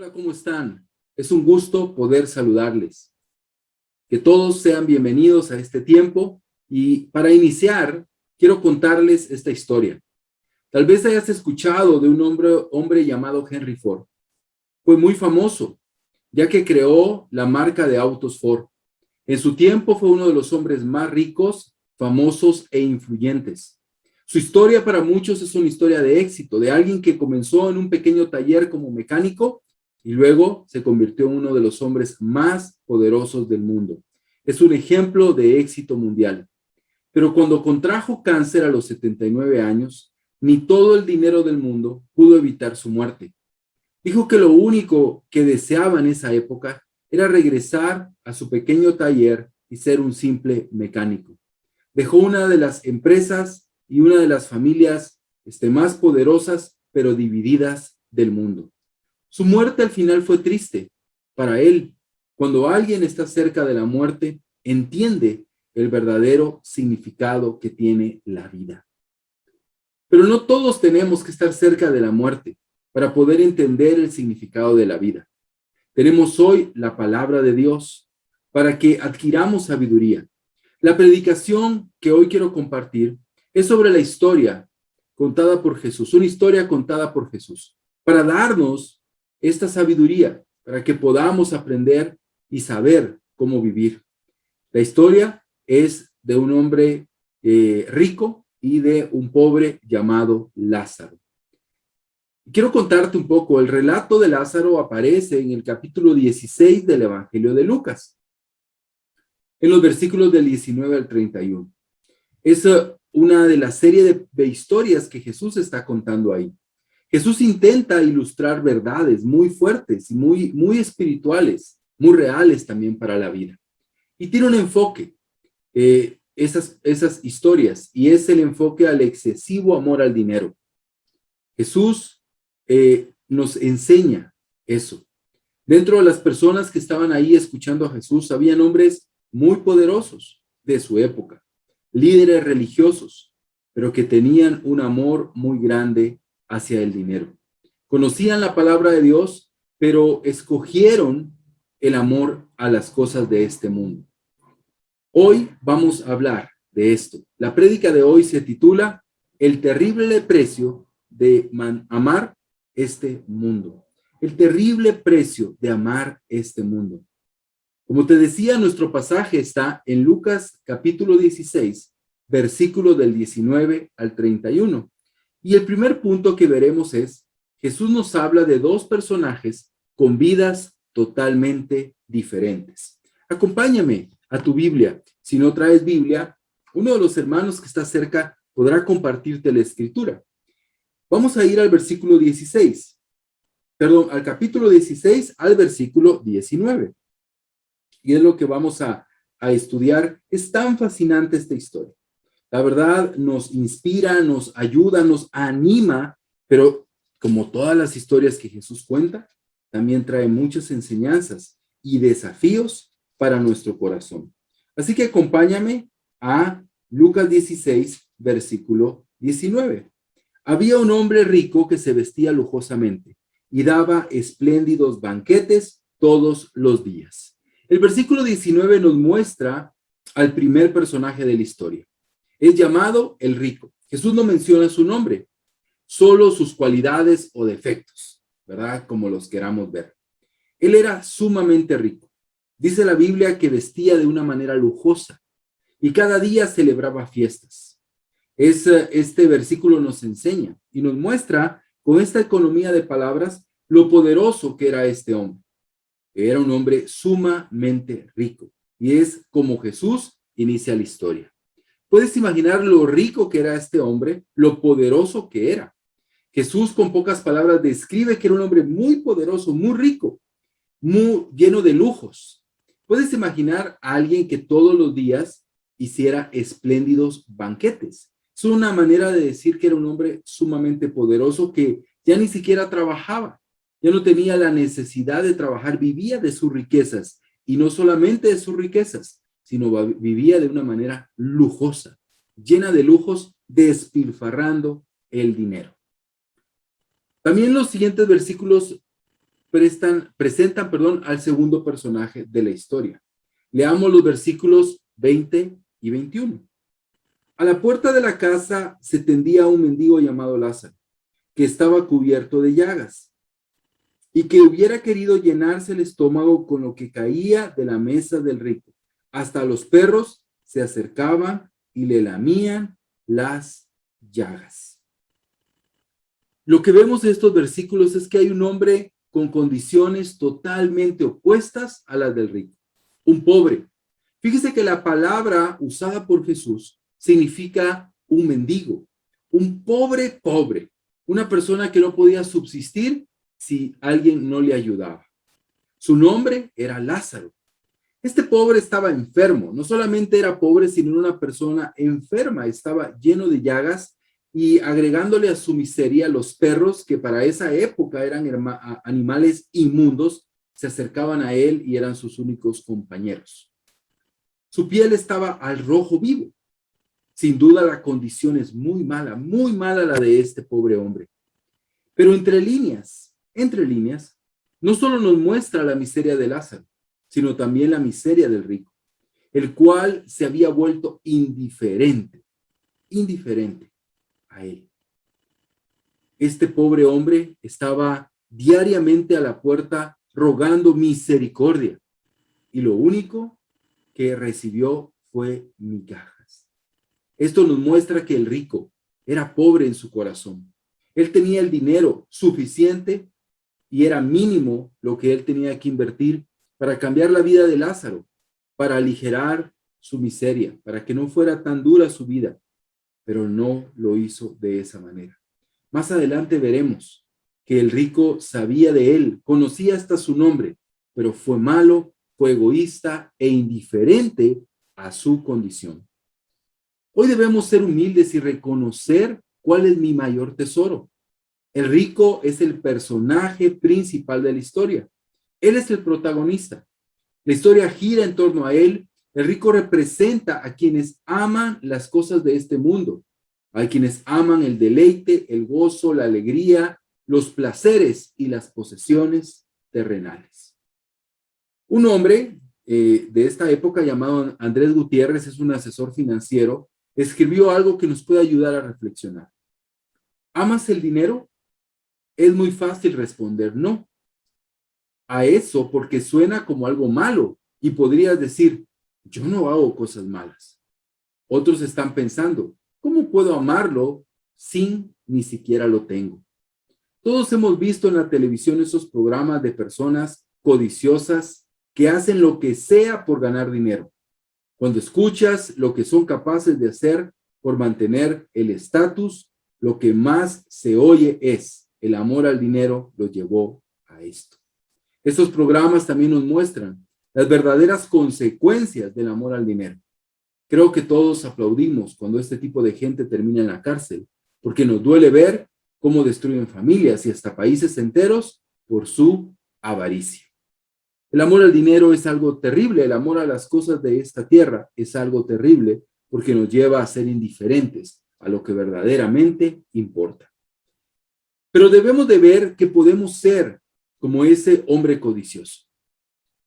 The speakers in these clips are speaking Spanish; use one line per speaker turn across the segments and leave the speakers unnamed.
Hola, ¿cómo están? Es un gusto poder saludarles. Que todos sean bienvenidos a este tiempo y para iniciar, quiero contarles esta historia. Tal vez hayas escuchado de un hombre llamado Henry Ford. Fue muy famoso, ya que creó la marca de autos Ford. En su tiempo fue uno de los hombres más ricos, famosos e influyentes. Su historia para muchos es una historia de éxito, de alguien que comenzó en un pequeño taller como mecánico y luego se convirtió en uno de los hombres más poderosos del mundo. Es un ejemplo de éxito mundial. Pero cuando contrajo cáncer a los 79 años, ni todo el dinero del mundo pudo evitar su muerte. Dijo que lo único que deseaba en esa época era regresar a su pequeño taller y ser un simple mecánico. Dejó una de las empresas y una de las familias más poderosas, pero divididas del mundo. Su muerte al final fue triste para él. Cuando alguien está cerca de la muerte, entiende el verdadero significado que tiene la vida. Pero no todos tenemos que estar cerca de la muerte para poder entender el significado de la vida. Tenemos hoy la palabra de Dios para que adquiramos sabiduría. La predicación que hoy quiero compartir es sobre la historia contada por Jesús, una historia contada por Jesús, para darnos esta sabiduría, para que podamos aprender y saber cómo vivir. La historia es de un hombre rico y de un pobre llamado Lázaro. Quiero contarte un poco. El relato de Lázaro aparece en el capítulo 16 del Evangelio de Lucas, en los versículos del 19 al 31. Es una de la serie de historias que Jesús está contando ahí. Jesús intenta ilustrar verdades muy fuertes y muy espirituales, muy reales también para la vida. Y tiene un enfoque, esas historias, y es el enfoque al excesivo amor al dinero. Jesús nos enseña eso. Dentro de las personas que estaban ahí escuchando a Jesús, habían hombres muy poderosos de su época, líderes religiosos, pero que tenían un amor muy grande hacia el dinero. Conocían la palabra de Dios, pero escogieron el amor a las cosas de este mundo. Hoy vamos a hablar de esto. La prédica de hoy se titula El terrible precio de amar este mundo. El terrible precio de amar este mundo. Como te decía, nuestro pasaje está en Lucas capítulo 16, versículo del 19 al 31. Y el primer punto que veremos es, Jesús nos habla de dos personajes con vidas totalmente diferentes. Acompáñame a tu Biblia. Si no traes Biblia, uno de los hermanos que está cerca podrá compartirte la escritura. Vamos a ir al versículo 16. Perdón, al capítulo 16, al versículo 19. Y es lo que vamos a estudiar. Es tan fascinante esta historia. La verdad nos inspira, nos ayuda, nos anima, pero como todas las historias que Jesús cuenta, también trae muchas enseñanzas y desafíos para nuestro corazón. Así que acompáñame a Lucas 16, versículo 19. Había un hombre rico que se vestía lujosamente y daba espléndidos banquetes todos los días. El versículo 19 nos muestra al primer personaje de la historia. Es llamado el rico. Jesús no menciona su nombre, solo sus cualidades o defectos, ¿verdad? Como los queramos ver. Él era sumamente rico. Dice la Biblia que vestía de una manera lujosa y cada día celebraba fiestas. Este versículo nos enseña y nos muestra con esta economía de palabras lo poderoso que era este hombre. Era un hombre sumamente rico y es como Jesús inicia la historia. ¿Puedes imaginar lo rico que era este hombre, lo poderoso que era? Jesús con pocas palabras describe que era un hombre muy poderoso, muy rico, muy lleno de lujos. ¿Puedes imaginar a alguien que todos los días hiciera espléndidos banquetes? Es una manera de decir que era un hombre sumamente poderoso que ya ni siquiera trabajaba, ya no tenía la necesidad de trabajar, vivía de sus riquezas y no solamente de sus riquezas, sino vivía de una manera lujosa, llena de lujos, despilfarrando el dinero. También los siguientes versículos presentan al segundo personaje de la historia. Leamos los versículos 20 y 21. A la puerta de la casa se tendía un mendigo llamado Lázaro, que estaba cubierto de llagas, y que hubiera querido llenarse el estómago con lo que caía de la mesa del rico. Hasta los perros se acercaban y le lamían las llagas. Lo que vemos en estos versículos es que hay un hombre con condiciones totalmente opuestas a las del rico, un pobre. Fíjese que la palabra usada por Jesús significa un mendigo, un pobre, una persona que no podía subsistir si alguien no le ayudaba. Su nombre era Lázaro. Este pobre estaba enfermo, no solamente era pobre, sino una persona enferma, estaba lleno de llagas y agregándole a su miseria los perros, que para esa época eran animales inmundos, se acercaban a él y eran sus únicos compañeros. Su piel estaba al rojo vivo. Sin duda la condición es muy mala la de este pobre hombre. Pero entre líneas, no solo nos muestra la miseria de Lázaro, sino también la miseria del rico, el cual se había vuelto indiferente a él. Este pobre hombre estaba diariamente a la puerta rogando misericordia, y lo único que recibió fue migajas. Esto nos muestra que el rico era pobre en su corazón. Él tenía el dinero suficiente y era mínimo lo que él tenía que invertir para cambiar la vida de Lázaro, para aligerar su miseria, para que no fuera tan dura su vida, pero no lo hizo de esa manera. Más adelante veremos que el rico sabía de él, conocía hasta su nombre, pero fue malo, fue egoísta e indiferente a su condición. Hoy debemos ser humildes y reconocer cuál es mi mayor tesoro. El rico es el personaje principal de la historia. Él es el protagonista. La historia gira en torno a él. El rico representa a quienes aman las cosas de este mundo, a quienes aman el deleite, el gozo, la alegría, los placeres y las posesiones terrenales. Un hombre de esta época llamado Andrés Gutiérrez, es un asesor financiero, escribió algo que nos puede ayudar a reflexionar. ¿Amas el dinero? Es muy fácil responder no a eso porque suena como algo malo y podrías decir, yo no hago cosas malas. Otros están pensando, ¿cómo puedo amarlo sin ni siquiera lo tengo? Todos hemos visto en la televisión esos programas de personas codiciosas que hacen lo que sea por ganar dinero. Cuando escuchas lo que son capaces de hacer por mantener el estatus, lo que más se oye es el amor al dinero los llevó a esto. Estos programas también nos muestran las verdaderas consecuencias del amor al dinero. Creo que todos aplaudimos cuando este tipo de gente termina en la cárcel, porque nos duele ver cómo destruyen familias y hasta países enteros por su avaricia. El amor al dinero es algo terrible, el amor a las cosas de esta tierra es algo terrible porque nos lleva a ser indiferentes a lo que verdaderamente importa. Pero debemos de ver que podemos ser como ese hombre codicioso,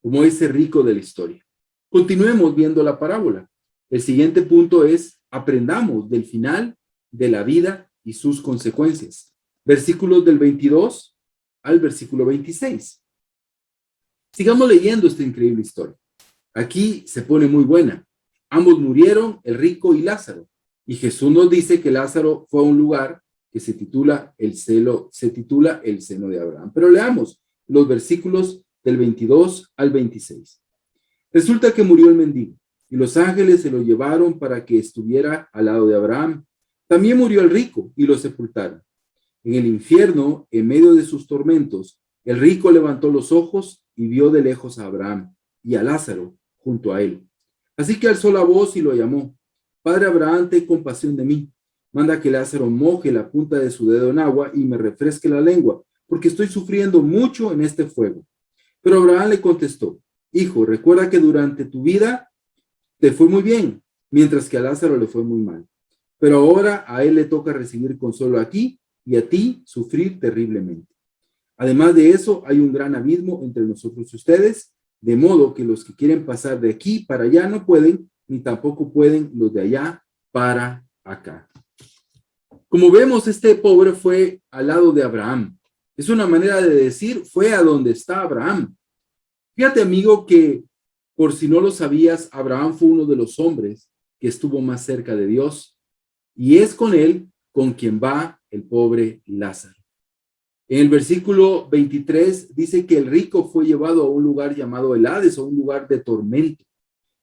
como ese rico de la historia. Continuemos viendo la parábola. El siguiente punto es, aprendamos del final de la vida y sus consecuencias. Versículos del 22 al versículo 26. Sigamos leyendo esta increíble historia. Aquí se pone muy buena. Ambos murieron, el rico y Lázaro. Y Jesús nos dice que Lázaro fue a un lugar que se titula el seno de Abraham. Pero leamos los versículos del 22 al 26. Resulta que murió el mendigo y los ángeles se lo llevaron para que estuviera al lado de Abraham. También murió el rico y lo sepultaron. En el infierno, en medio de sus tormentos, el rico levantó los ojos y vio de lejos a Abraham y a Lázaro junto a él. Así que alzó la voz y lo llamó. Padre Abraham, ten compasión de mí. Manda que Lázaro moje la punta de su dedo en agua y me refresque la lengua, porque estoy sufriendo mucho en este fuego. Pero Abraham le contestó, hijo, recuerda que durante tu vida te fue muy bien, mientras que a Lázaro le fue muy mal. Pero ahora a él le toca recibir consuelo aquí y a ti sufrir terriblemente. Además de eso, hay un gran abismo entre nosotros y ustedes, de modo que los que quieren pasar de aquí para allá no pueden, ni tampoco pueden los de allá para acá. Como vemos, este pobre fue al lado de Abraham. Es una manera de decir, fue a donde está Abraham. Fíjate, amigo, que por si no lo sabías, Abraham fue uno de los hombres que estuvo más cerca de Dios, y es con él con quien va el pobre Lázaro. En el versículo 23 dice que el rico fue llevado a un lugar llamado el Hades, o un lugar de tormento,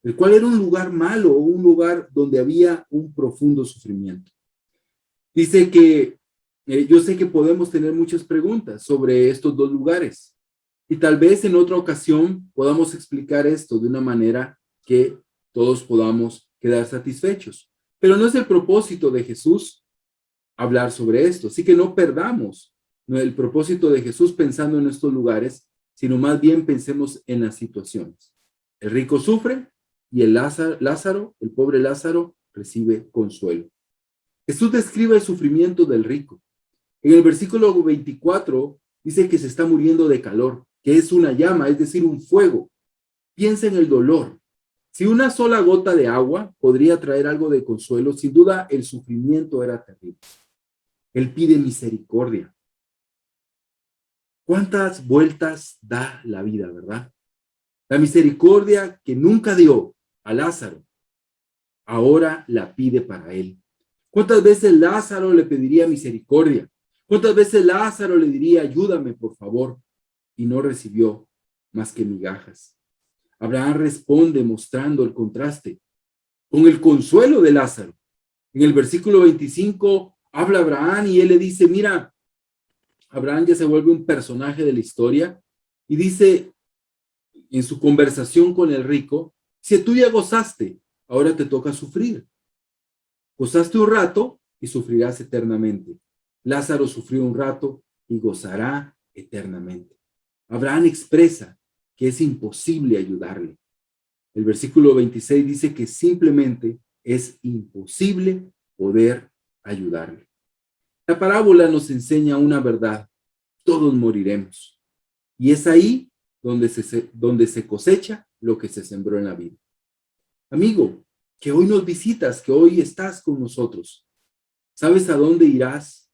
el cual era un lugar malo, un lugar donde había un profundo sufrimiento. Dice que yo sé que podemos tener muchas preguntas sobre estos dos lugares, y tal vez en otra ocasión podamos explicar esto de una manera que todos podamos quedar satisfechos. Pero no es el propósito de Jesús hablar sobre esto, así que no perdamos el propósito de Jesús pensando en estos lugares, sino más bien pensemos en las situaciones. El rico sufre y el Lázaro, el pobre Lázaro, recibe consuelo. Jesús describe el sufrimiento del rico. En el versículo 24 dice que se está muriendo de calor, que es una llama, es decir, un fuego. Piensa en el dolor. Si una sola gota de agua podría traer algo de consuelo, sin duda el sufrimiento era terrible. Él pide misericordia. ¿Cuántas vueltas da la vida, verdad? La misericordia que nunca dio a Lázaro, ahora la pide para él. ¿Cuántas veces Lázaro le pediría misericordia? ¿Cuántas veces Lázaro le diría, ayúdame, por favor? Y no recibió más que migajas. Abraham responde mostrando el contraste con el consuelo de Lázaro. En el versículo 25 habla Abraham y él le dice, mira, Abraham ya se vuelve un personaje de la historia y dice en su conversación con el rico, si tú ya gozaste, ahora te toca sufrir. Gozaste un rato y sufrirás eternamente. Lázaro sufrió un rato y gozará eternamente. Abraham expresa que es imposible ayudarle. El versículo 26 dice que simplemente es imposible poder ayudarle. La parábola nos enseña una verdad. Todos moriremos. Y es ahí donde se cosecha lo que se sembró en la vida. Amigo, que hoy nos visitas, que hoy estás con nosotros. ¿Sabes a dónde irás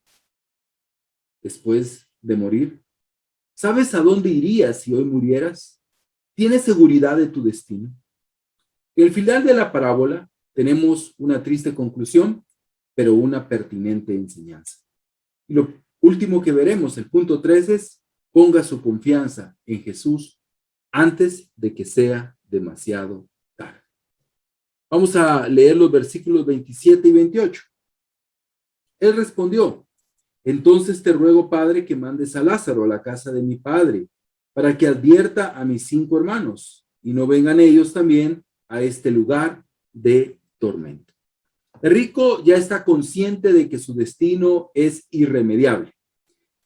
después de morir? ¿Sabes a dónde irías si hoy murieras? ¿Tienes seguridad de tu destino? En el final de la parábola tenemos una triste conclusión, pero una pertinente enseñanza. Y lo último que veremos, el punto 3 es, ponga su confianza en Jesús antes de que sea demasiado tarde. Vamos a leer los versículos 27 y 28. Él respondió, entonces te ruego, Padre, que mandes a Lázaro a la casa de mi padre, para que advierta a mis 5 hermanos, y no vengan ellos también a este lugar de tormento. El rico ya está consciente de que su destino es irremediable.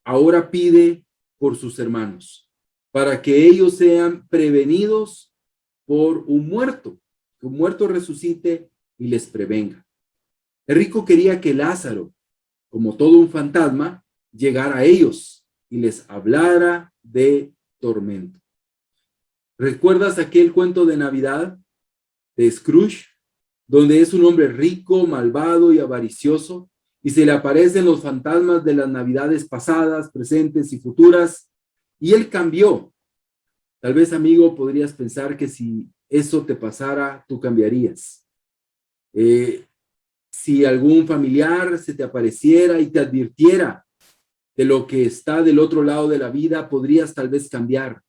Ahora pide por sus hermanos, para que ellos sean prevenidos por un muerto, que un muerto resucite y les prevenga. El rico quería que Lázaro, como todo un fantasma, llegara a ellos y les hablara de tormento. ¿Recuerdas aquel cuento de Navidad de Scrooge, donde es un hombre rico, malvado y avaricioso, y se le aparecen los fantasmas de las Navidades pasadas, presentes y futuras, y él cambió? Tal vez, amigo, podrías pensar que si eso te pasara, tú cambiarías. Si algún familiar se te apareciera y te advirtiera de lo que está del otro lado de la vida, podrías tal vez cambiar.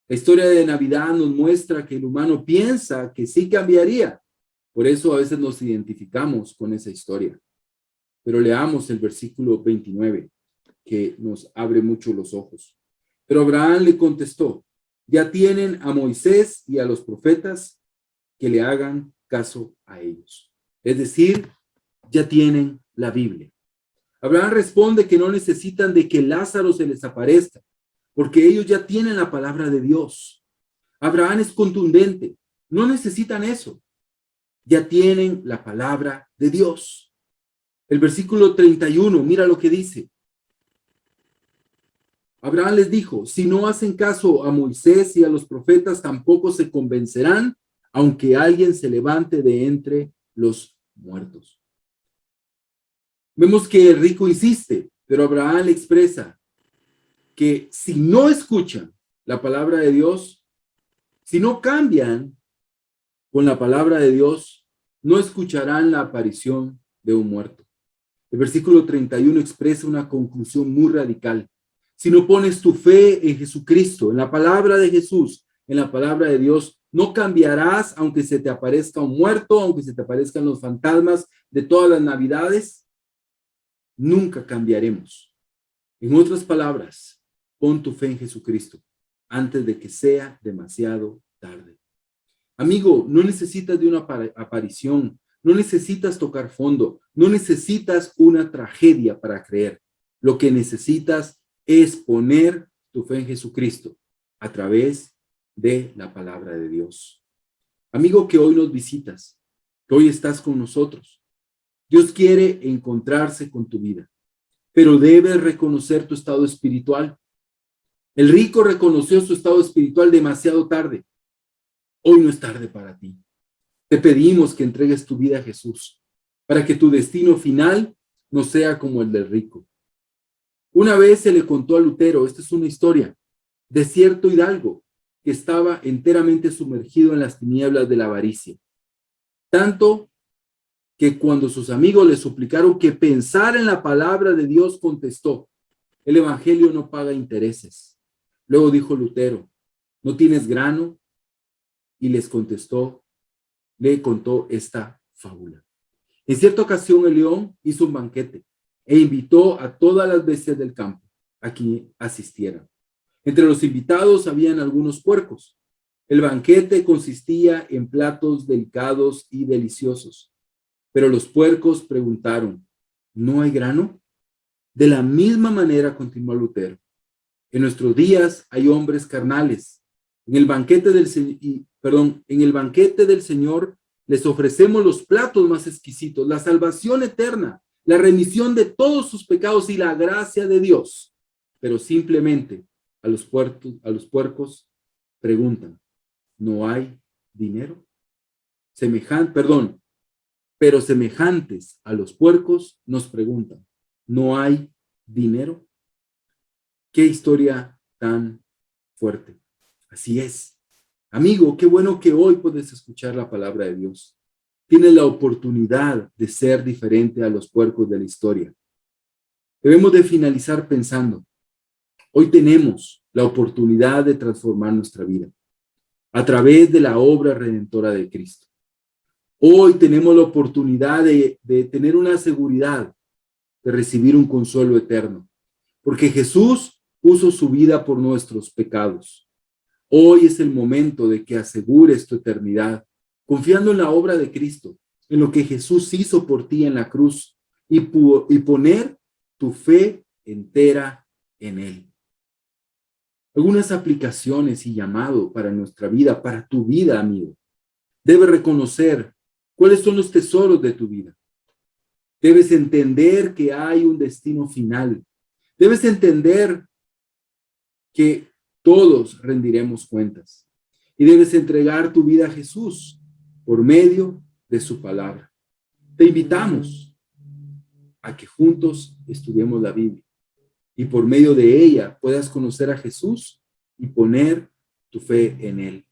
La historia de Navidad nos muestra que el humano piensa que sí cambiaría. Por eso a veces nos identificamos con esa historia. Pero leamos el versículo 29, que nos abre mucho los ojos. Pero Abraham le contestó, ya tienen a Moisés y a los profetas, que le hagan caso a ellos. Es decir, ya tienen la Biblia. Abraham responde que no necesitan de que Lázaro se les aparezca, porque ellos ya tienen la palabra de Dios. Abraham es contundente, no necesitan eso. Ya tienen la palabra de Dios. El versículo 31, mira lo que dice. Abraham les dijo, si no hacen caso a Moisés y a los profetas, tampoco se convencerán, aunque alguien se levante de entre los muertos. Vemos que el rico insiste, pero Abraham le expresa que si no escuchan la palabra de Dios, si no cambian con la palabra de Dios, no escucharán la aparición de un muerto. El versículo 31 expresa una conclusión muy radical. Si no pones tu fe en Jesucristo, en la palabra de Jesús, en la palabra de Dios, no cambiarás aunque se te aparezca un muerto, aunque se te aparezcan los fantasmas de todas las navidades, nunca cambiaremos. En otras palabras, pon tu fe en Jesucristo antes de que sea demasiado tarde. Amigo, no necesitas de una aparición, no necesitas tocar fondo, no necesitas una tragedia para creer. Lo que necesitas es poner tu fe en Jesucristo a través de la palabra de Dios. Amigo que hoy nos visitas, que hoy estás con nosotros, Dios quiere encontrarse con tu vida, pero debes reconocer tu estado espiritual. El rico reconoció su estado espiritual demasiado tarde. Hoy no es tarde para ti. Te pedimos que entregues tu vida a Jesús para que tu destino final no sea como el del rico. Una vez se le contó a Lutero, esta es una historia, de cierto hidalgo que estaba enteramente sumergido en las tinieblas de la avaricia. Tanto que cuando sus amigos le suplicaron que pensara en la palabra de Dios, contestó, el evangelio no paga intereses. Luego dijo Lutero, ¿no tienes grano? Y les contestó, le contó esta fábula. En cierta ocasión el león hizo un banquete e invitó a todas las bestias del campo a que asistieran. Entre los invitados habían algunos puercos. El banquete consistía en platos delicados y deliciosos. Pero los puercos preguntaron, ¿no hay grano? De la misma manera, continuó Lutero, en nuestros días hay hombres carnales. En el banquete del Señor les ofrecemos los platos más exquisitos, la salvación eterna, la remisión de todos sus pecados y la gracia de Dios. Pero simplemente a los puercos preguntan, ¿no hay dinero? Pero semejantes a los puercos nos preguntan, ¿no hay dinero? Qué historia tan fuerte. Así es. Amigo, qué bueno que hoy puedes escuchar la palabra de Dios. Tienes la oportunidad de ser diferente a los puercos de la historia. Debemos de finalizar pensando, hoy tenemos la oportunidad de transformar nuestra vida a través de la obra redentora de Cristo. Hoy tenemos la oportunidad de tener una seguridad de recibir un consuelo eterno, porque Jesús puso su vida por nuestros pecados. Hoy es el momento de que asegures tu eternidad, confiando en la obra de Cristo, en lo que Jesús hizo por ti en la cruz y poner tu fe entera en Él. Algunas aplicaciones y llamado para nuestra vida, para tu vida, amigo. Debes reconocer cuáles son los tesoros de tu vida. Debes entender que hay un destino final. Debes entender que todos rendiremos cuentas. Y debes entregar tu vida a Jesús por medio de su palabra. Te invitamos a que juntos estudiemos la Biblia y por medio de ella puedas conocer a Jesús y poner tu fe en Él.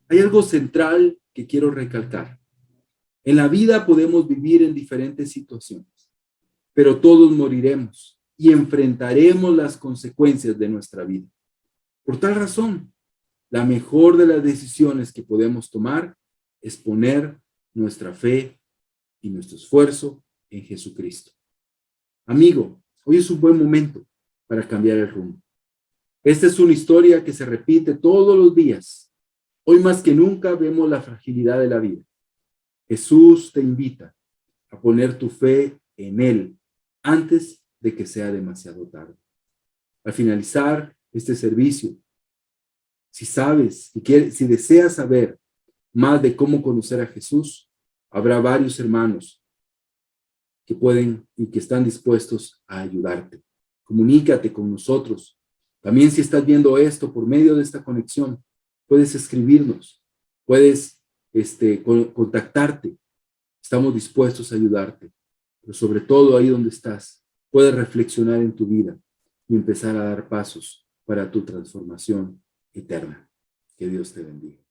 Hay algo central que quiero recalcar. En la vida podemos vivir en diferentes situaciones, pero todos moriremos y enfrentaremos las consecuencias de nuestra vida. Por tal razón, la mejor de las decisiones que podemos tomar es poner nuestra fe y nuestro esfuerzo en Jesucristo. Amigo, hoy es un buen momento para cambiar el rumbo. Esta es una historia que se repite todos los días. Hoy más que nunca vemos la fragilidad de la vida. Jesús te invita a poner tu fe en Él antes de que sea demasiado tarde. Al finalizar este servicio, si deseas saber más de cómo conocer a Jesús, habrá varios hermanos que pueden y que están dispuestos a ayudarte. Comunícate con nosotros También si estás viendo esto por medio de esta conexión, puedes escribirnos, puedes contactarte. Estamos dispuestos a ayudarte. Pero sobre todo ahí donde estás, puedes reflexionar en tu vida y empezar a dar pasos para tu transformación eterna. Que Dios te bendiga.